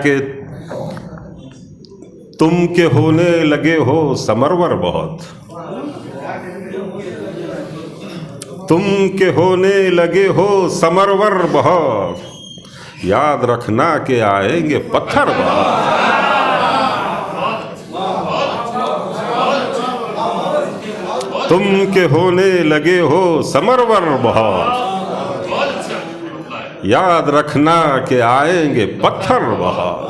کہ تم کے ہونے لگے ہو سمرور بہت، تم کے ہونے لگے ہو سمرور بہت، یاد رکھنا کہ آئیں گے پتھر بہت۔ تم کے ہونے لگے ہو سمرور بہت، یاد رکھنا کہ آئیں گے پتھر بہت۔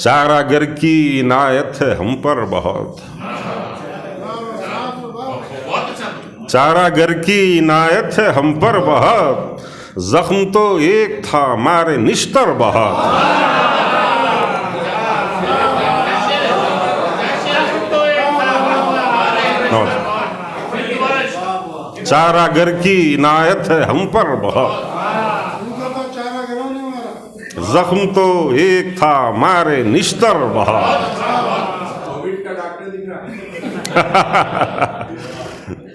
چارہ گر کی عنایت ہے ہم پر بہت، چارہ گر کی عنایت ہے ہم پر بہت، زخم تو ایک تھا مارے نشتر بہت۔ چارہ گر کی عنایت ہے ہم پر بہت، زخم تو ایک تھا مارے نشتر بہت۔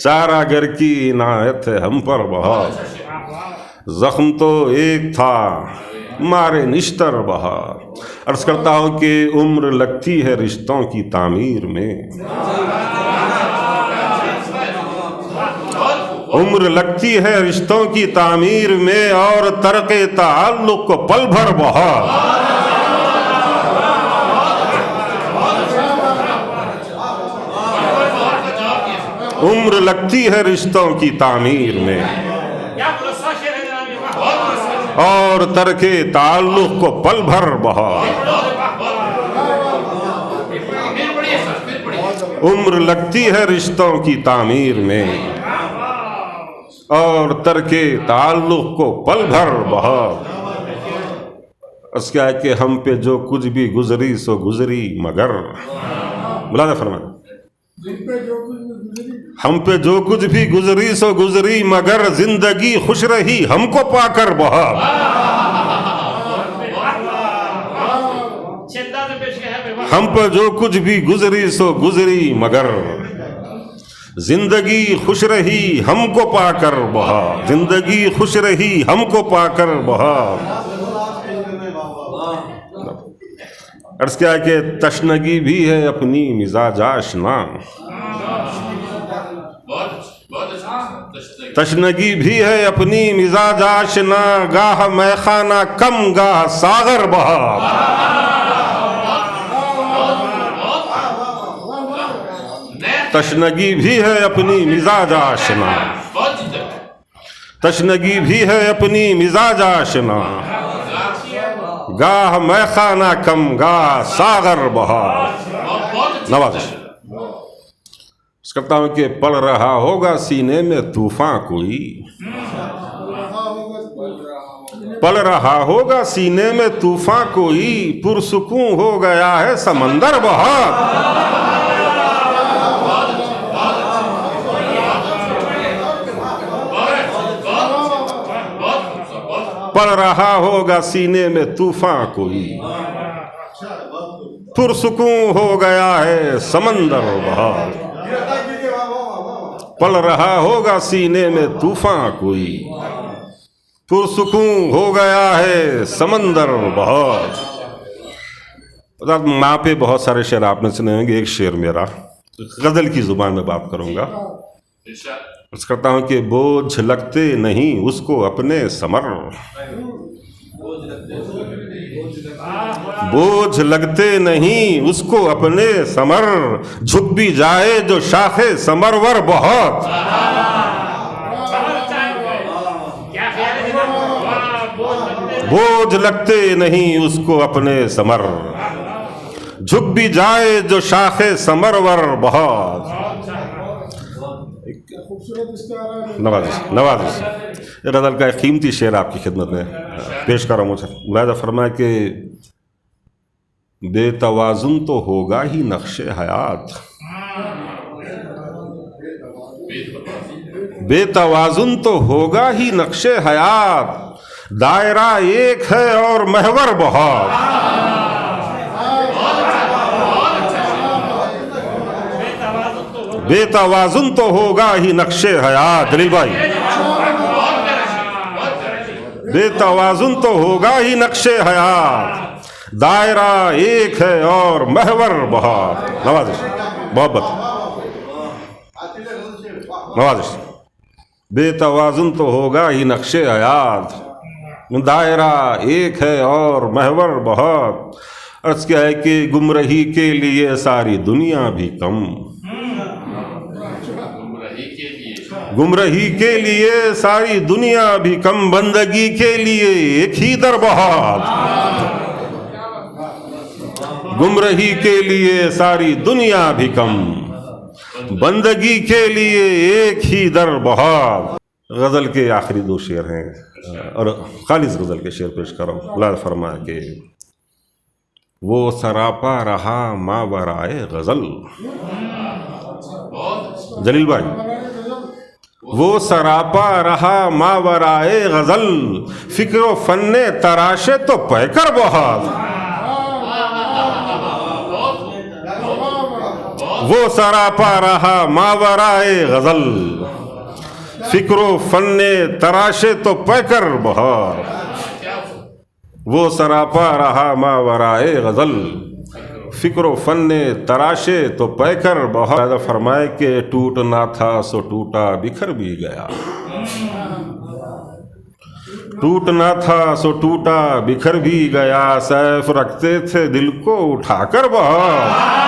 چارہ گر کی عنایت ہے ہم پر بہت، زخم تو ایک تھا مارے نشتر بہت۔ عرض کرتا ہوں کہ عمر لگتی ہے رشتوں کی تعمیر میں، عمر لگتی ہے رشتوں کی تعمیر میں، اور ترک تعلق کو پل بھر بہت۔ عمر لگتی ہے رشتوں کی تعمیر میں، اور ترک تعلق کو پل بھر بہت۔ عمر لگتی ہے رشتوں کی تعمیر میں، اور ترک تعلق کو پل بھر بہت۔ اس کیا ہے کہ ہم پہ جو کچھ بھی گزری سو گزری مگر، بلا دے فرمائے، ہم پہ جو کچھ بھی گزری سو گزری مگر، زندگی خوش رہی ہم کو پا کر بہت۔ ہم پہ جو کچھ بھی گزری سو گزری مگر، زندگی خوش رہی ہم کو پا کر بہت، زندگی خوش رہی ہم کو پا کر بہت۔ عرض کیا کہ تشنگی بھی ہے اپنی مزاج آشنا، تشنگی بھی ہے اپنی مزاج آشنا، گاہ میخانہ کم گاہ ساغر بہت۔ تشنگی بھی ہے اپنی مزاج آشنا، تشنگی بھی ہے اپنی مزاج آشنا، گاہ میخانہ کم گاہ ساغر بہت۔ نوازش اس کرتا ہوں کہ پڑ رہا ہوگا سینے میں طوفان کوئی، پڑ رہا ہوگا سینے میں طوفان کوئی، پرسکون ہو گیا ہے سمندر بہت۔ پڑ رہا ہوگا سینے میں طوفان کوئی، پرسکون ہو گیا ہے سمندر بہت۔ پڑ رہا ہوگا سینے میں طوفان کوئی، پرسکون ہو گیا ہے سمندر بہت۔ ماں پہ بہت سارے شعر آپ نے سنے ہوں گے، ایک شعر میرا غزل کی زبان میں بات کروں گا۔ عرض کرتا ہوں کہ بوجھ لگتے نہیں اس کو اپنے ثمر، بوجھ لگتے نہیں اس کو اپنے ثمر، جھک بھی جائے جو شاخ ثمرور بہت۔ بوجھ لگتے نہیں اس کو اپنے ثمر، جھک بھی جائے جو شاخ ثمرور بہت۔ نوازش غزل کا ایک قیمتی شعر آپ کی خدمت میں پیش کر رہا ہوں۔ مجھے ملاحظہ فرمایا کہ بے توازن تو ہوگا ہی نقش حیات، بے توازن تو ہوگا ہی نقش حیات، دائرہ ایک ہے اور محور بہت۔ بے توازن تو ہوگا ہی نقش حیات۔ جلیل بھائی بے توازن تو ہوگا ہی نقش حیات، دائرہ ایک ہے اور محور بہت. نوازش، محبت، نوازش. بے توازن تو ہوگا ہی نقش حیات، دائرہ ایک ہے اور محور بہت. عرض کیا ہے کہ گمراہی کے لیے ساری دنیا بھی کم، گمراہی کے لیے ساری دنیا بھی کم، بندگی کے لیے ایک ہی در بہت. گمراہی کے لیے ساری دنیا بھی کم، بندگی کے لیے ایک ہی در بہت. غزل کے آخری دو شعر ہیں اور خالص غزل کے شعر پیش کر رہا ہوں. اللہ فرمایا کہ وہ سراپا رہا ماورائے غزل. جلیل بھائی، وہ سراپا رہا ماورائے غزل، فکر و فن تراشے تو پہ کر بہت. وہ سراپا رہا ماورائے غزل، فکر و فن تراشے تو پہ کر بہت. وہ سراپا رہا ماورائے غزل، فکر و فن تراشے تو پہ کر بہت. فرمائے کہ ٹوٹنا تھا سو ٹوٹا بکھر بھی گیا، ٹوٹنا تھا سو ٹوٹا بکھر بھی گیا، سیف رکھتے تھے دل کو اٹھا کر بہت.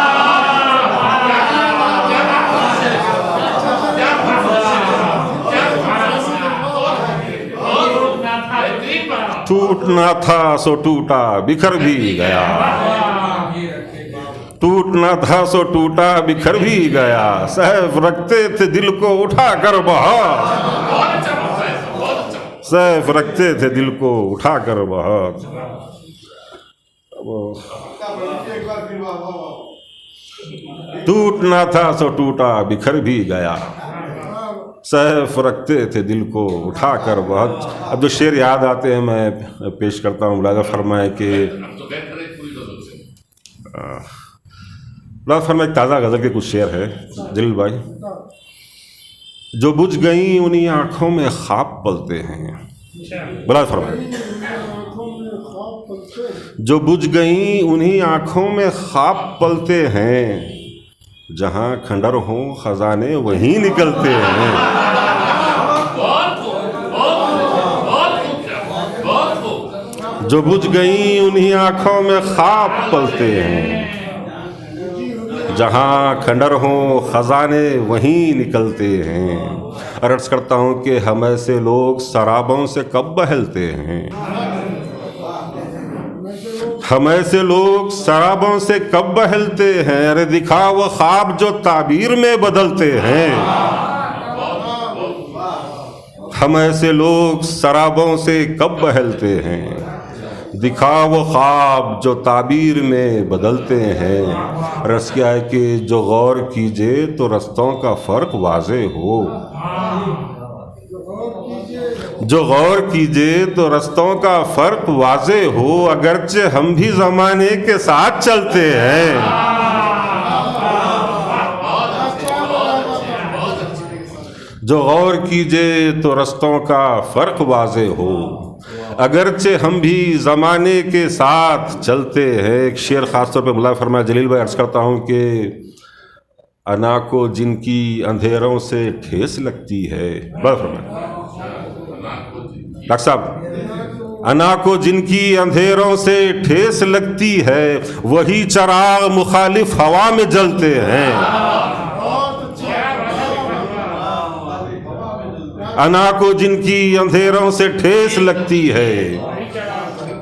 ٹوٹنا تھا سو ٹوٹا بکھر بھی گیا، ٹوٹنا تھا سو ٹوٹا بکھر بھی گیا، سیف رکھتے تھے دل کو اٹھا کر بہت، سیف رکھتے تھے دل کو اٹھا کر بہت. ٹوٹنا تھا سو ٹوٹا بکھر بھی گیا، سیف رکھتے تھے دل کو اٹھا کر بہت. اب جو شعر یاد آتے ہیں میں پیش کرتا ہوں. ملاحظہ فرمائے کہ ملاحظہ فرمائے تازہ غزل کے کچھ شعر ہے جلیل بھائی. جو بجھ گئیں انہی آنکھوں میں خواب پلتے ہیں. ملاحظہ فرمائے، جو بجھ گئیں انہی آنکھوں میں خواب پلتے ہیں، جہاں کھنڈر ہوں خزانے وہیں نکلتے ہیں. جو بجھ گئیں انہی آنکھوں میں خواب پلتے ہیں، جہاں کھنڈر ہوں خزانے وہیں نکلتے ہیں. اور عرض کرتا ہوں کہ ہم ایسے لوگ سرابوں سے کب بہلتے ہیں، ہم ایسے لوگ سرابوں سے کب بہلتے ہیں، ارے دکھا وہ خواب جو تعبیر میں بدلتے ہیں. ہم ایسے لوگ سرابوں سے کب بہلتے ہیں، دکھا وہ خواب جو تعبیر میں بدلتے ہیں. رس کیا ہے کہ جو غور کیجئے تو رستوں کا فرق واضح ہو، جو غور کیجئے تو رستوں کا فرق واضح ہو، اگرچہ ہم بھی زمانے کے ساتھ چلتے ہیں. جو غور کیجئے تو رستوں کا فرق واضح ہو، اگرچہ ہم بھی زمانے کے ساتھ چلتے ہیں. ایک شعر خاص طور پہ ملاحظہ فرمایا جلیل بھائی. عرض کرتا ہوں کہ انا کو جن کی اندھیروں سے ٹھیس لگتی ہے، ملاحظہ فرمایا ڈاکٹر صاحب، انا کو جن کی اندھیروں سے ٹھیس لگتی ہے، وہی چراغ مخالف ہوا میں جلتے ہیں. انا کو جن کی اندھیروں سے ٹھیس لگتی ہے،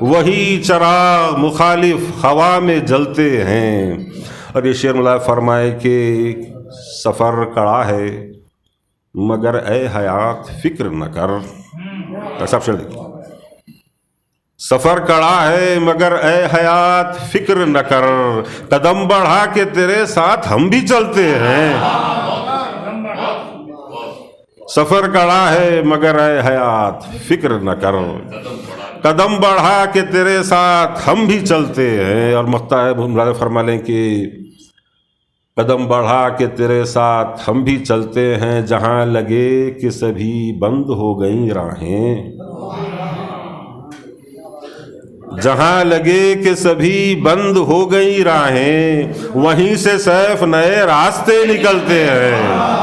وہی چراغ مخالف ہوا میں جلتے ہیں. اور یہ شعر ملاحظہ فرمائے کہ سفر کڑا ہے مگر اے حیات فکر نہ کر. ایسا شعر دیکھیں، سفر کڑا ہے مگر اے حیات فکر نہ کر، قدم بڑھا کے تیرے ساتھ ہم بھی چلتے ہیں. سفر کڑا ہے مگر اے حیات فکر نہ کر، قدم بڑھا کے تیرے ساتھ ہم بھی چلتے ہیں. اور ملاحظہ فرما لیں کہ قدم بڑھا کے تیرے ساتھ ہم بھی چلتے ہیں، جہاں لگے کہ سبھی بند ہو گئیں راہیں، جہاں لگے کہ سبھی بند ہو گئی راہیں، وہیں سے سیف نئے راستے نکلتے ہیں۔